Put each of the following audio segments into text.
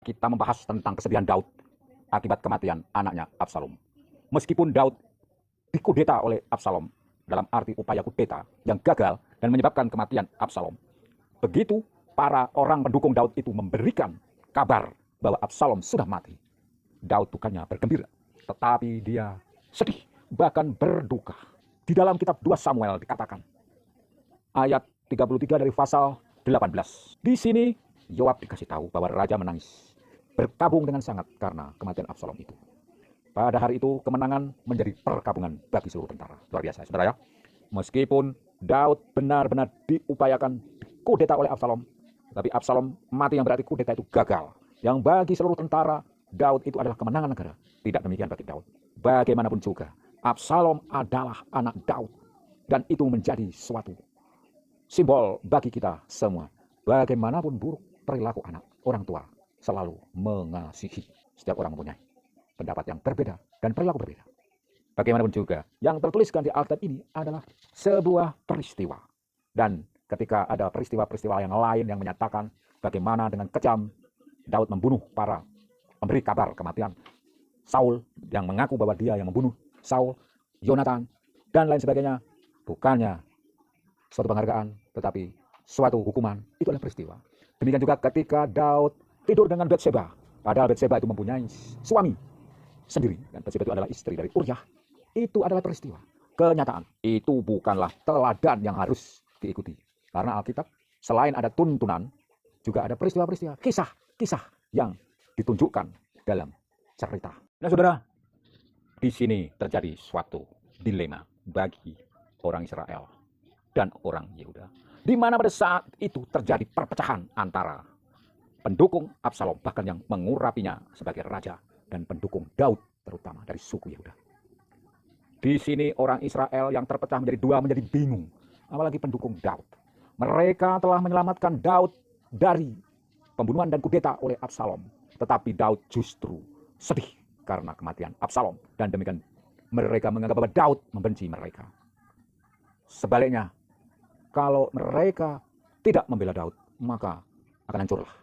kita membahas tentang kesedihan Daud akibat kematian anaknya Absalom. Meskipun Daud dikudeta oleh Absalom dalam arti upaya kudeta yang gagal dan menyebabkan kematian Absalom. Begitu para orang pendukung Daud itu memberikan kabar bahwa Absalom sudah mati, Daud bukannya bergembira, tetapi dia sedih, bahkan berduka. Di dalam kitab 2 Samuel dikatakan, ayat 33 dari pasal 18. Di sini Yoab dikasih tahu bahwa raja menangis, berkabung dengan sangat karena kematian Absalom itu. Pada hari itu kemenangan menjadi perkabungan bagi seluruh tentara. Luar biasa, saudara ya. Meskipun Daud benar-benar diupayakan kudeta oleh Absalom, tapi Absalom mati yang berarti kudeta itu gagal. Yang bagi seluruh tentara, Daud itu adalah kemenangan negara. Tidak demikian bagi Daud. Bagaimanapun juga, Absalom adalah anak Daud. Dan itu menjadi suatu simbol bagi kita semua. Bagaimanapun buruk perilaku anak, orang tua selalu mengasihi. Setiap orang mempunyai pendapat yang berbeda dan perilaku berbeda. Bagaimanapun juga, yang tertuliskan di Alkitab ini adalah sebuah peristiwa. Dan ketika ada peristiwa-peristiwa yang lain yang menyatakan bagaimana dengan kejam Daud membunuh para pemberi kabar kematian Saul, yang mengaku bahwa dia yang membunuh Saul, Yonatan, dan lain sebagainya, bukannya suatu penghargaan, tetapi suatu hukuman. Itu adalah peristiwa. Demikian juga ketika Daud tidur dengan Batseba, padahal Batseba itu mempunyai suami sendiri, dan Batseba itu adalah istri dari Uryah. Itu adalah peristiwa. Kenyataan. Itu bukanlah teladan yang harus diikuti. Karena Alkitab selain ada tuntunan, juga ada peristiwa-peristiwa, kisah-kisah yang ditunjukkan dalam cerita. Nah saudara, di sini terjadi suatu dilema bagi orang Israel dan orang Yehuda, di mana pada saat itu terjadi perpecahan antara pendukung Absalom, bahkan yang mengurapinya sebagai raja, dan pendukung Daud, terutama dari suku Yehuda. Di sini orang Israel yang terpecah menjadi dua menjadi bingung, apalagi pendukung Daud. Mereka telah menyelamatkan Daud dari pembunuhan dan kudeta oleh Absalom, tetapi Daud justru sedih karena kematian Absalom, dan demikian mereka menganggap bahwa Daud membenci mereka. Sebaliknya, kalau mereka tidak membela Daud, maka akan hancurlah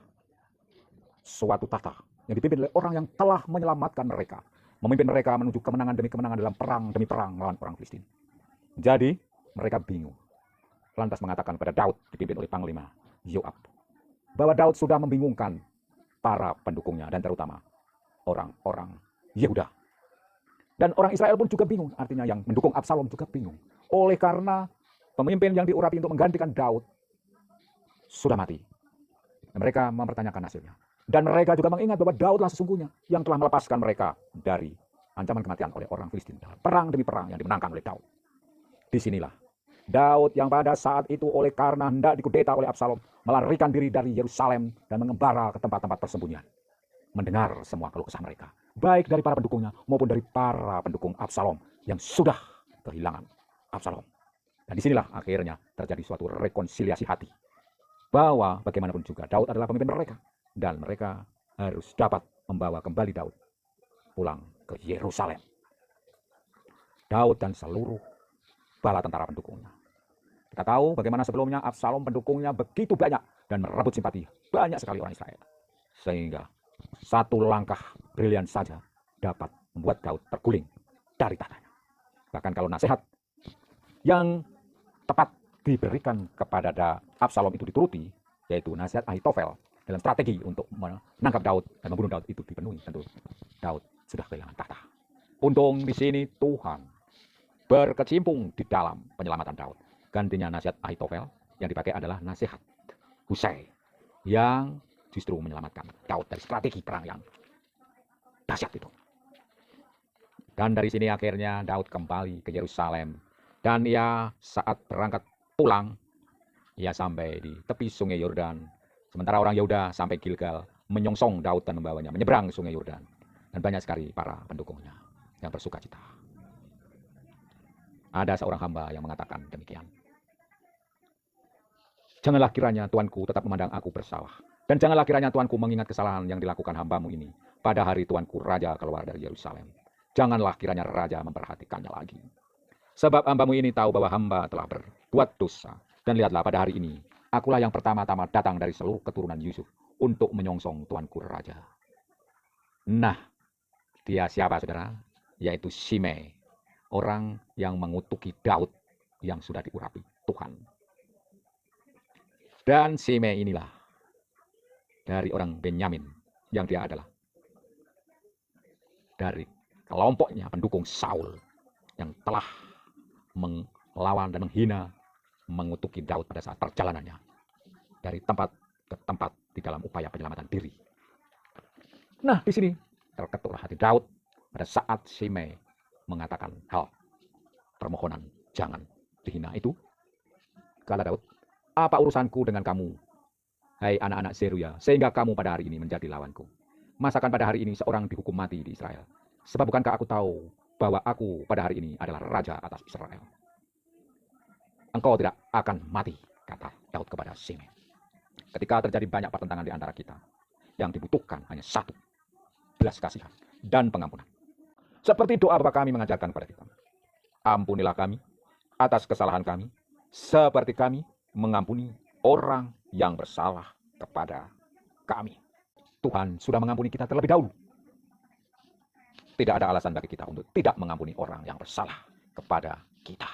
suatu tata yang dipimpin oleh orang yang telah menyelamatkan mereka, memimpin mereka menuju kemenangan demi kemenangan dalam perang demi perang melawan orang Filistin. Jadi mereka bingung, lantas mengatakan pada Daud, dipimpin oleh Panglima Yoab, bahwa Daud sudah membingungkan para pendukungnya dan terutama orang-orang Yehuda. Dan orang Israel pun juga bingung, artinya yang mendukung Absalom juga bingung. Oleh karena pemimpin yang diurapi untuk menggantikan Daud sudah mati. Dan mereka mempertanyakan hasilnya. Dan mereka juga mengingat bahwa Daudlah sesungguhnya yang telah melepaskan mereka dari ancaman kematian oleh orang Filistin. Perang demi perang yang dimenangkan oleh Daud. Disinilah Daud yang pada saat itu oleh karena hendak dikudeta oleh Absalom, melarikan diri dari Yerusalem dan mengembara ke tempat-tempat persembunyian. Mendengar semua keluh kesah mereka, baik dari para pendukungnya maupun dari para pendukung Absalom yang sudah kehilangan Absalom. Dan disinilah akhirnya terjadi suatu rekonsiliasi hati, bahwa bagaimanapun juga Daud adalah pemimpin mereka, dan mereka harus dapat membawa kembali Daud pulang ke Yerusalem. Daud dan seluruh bala tentara pendukungnya. Kita tahu bagaimana sebelumnya Absalom pendukungnya begitu banyak dan merebut simpati banyak sekali orang Israel, sehingga satu langkah brilian saja dapat membuat Daud terguling dari tahtanya. Bahkan kalau nasihat yang tepat diberikan kepada Absalom itu dituruti, yaitu nasihat Ahitofel dalam strategi untuk menangkap Daud dan membunuh Daud itu dipenuhi, tentu Daud sudah kehilangan tahta. Untung di sini Tuhan berkecimpung di dalam penyelamatan Daud. Gantinya nasihat Ahitofel yang dipakai adalah nasihat Husai yang justru menyelamatkan Daud dari strategi perang yang dahsyat itu. Dan dari sini akhirnya Daud kembali ke Yerusalem. Dan ia saat berangkat pulang, ia sampai di tepi sungai Yordan. Sementara orang Yehuda sampai Gilgal, menyongsong Daud dan membawanya menyeberang sungai Yordan. Dan banyak sekali para pendukungnya yang bersuka cita. Ada seorang hamba yang mengatakan demikian. Janganlah kiranya Tuanku tetap memandang aku bersalah. Dan janganlah kiranya Tuanku mengingat kesalahan yang dilakukan hambamu ini pada hari Tuanku Raja keluar dari Yerusalem. Janganlah kiranya Raja memperhatikannya lagi. Sebab hambamu ini tahu bahwa hamba telah berbuat dosa. Dan lihatlah pada hari ini, akulah yang pertama-tama datang dari seluruh keturunan Yusuf untuk menyongsong tuanku raja. Nah, dia siapa saudara? Yaitu Shimei, orang yang mengutuki Daud yang sudah diurapi Tuhan. Dan Shimei inilah dari orang Benyamin yang dia adalah dari kelompoknya pendukung Saul yang telah melawan dan menghina, mengutuki Daud pada saat perjalanannya dari tempat ke tempat di dalam upaya penyelamatan diri. Nah, di sini terketuklah hati Daud pada saat Shimei mengatakan hal permohonan jangan dihina itu. Kata Daud, apa urusanku dengan kamu, hai anak-anak Zeruya, sehingga kamu pada hari ini menjadi lawanku? Masakan pada hari ini seorang dihukum mati di Israel? Sebab bukankah aku tahu bahwa aku pada hari ini adalah raja atas Israel? Engkau tidak akan mati, kata Daud kepada Shimei. Ketika terjadi banyak pertentangan di antara kita, yang dibutuhkan hanya satu, belas kasihan dan pengampunan. Seperti doa Bapa kami mengajarkan kepada kita. Ampunilah kami atas kesalahan kami, seperti kami mengampuni orang yang bersalah kepada kami. Tuhan sudah mengampuni kita terlebih dahulu. Tidak ada alasan bagi kita untuk tidak mengampuni orang yang bersalah kepada kita.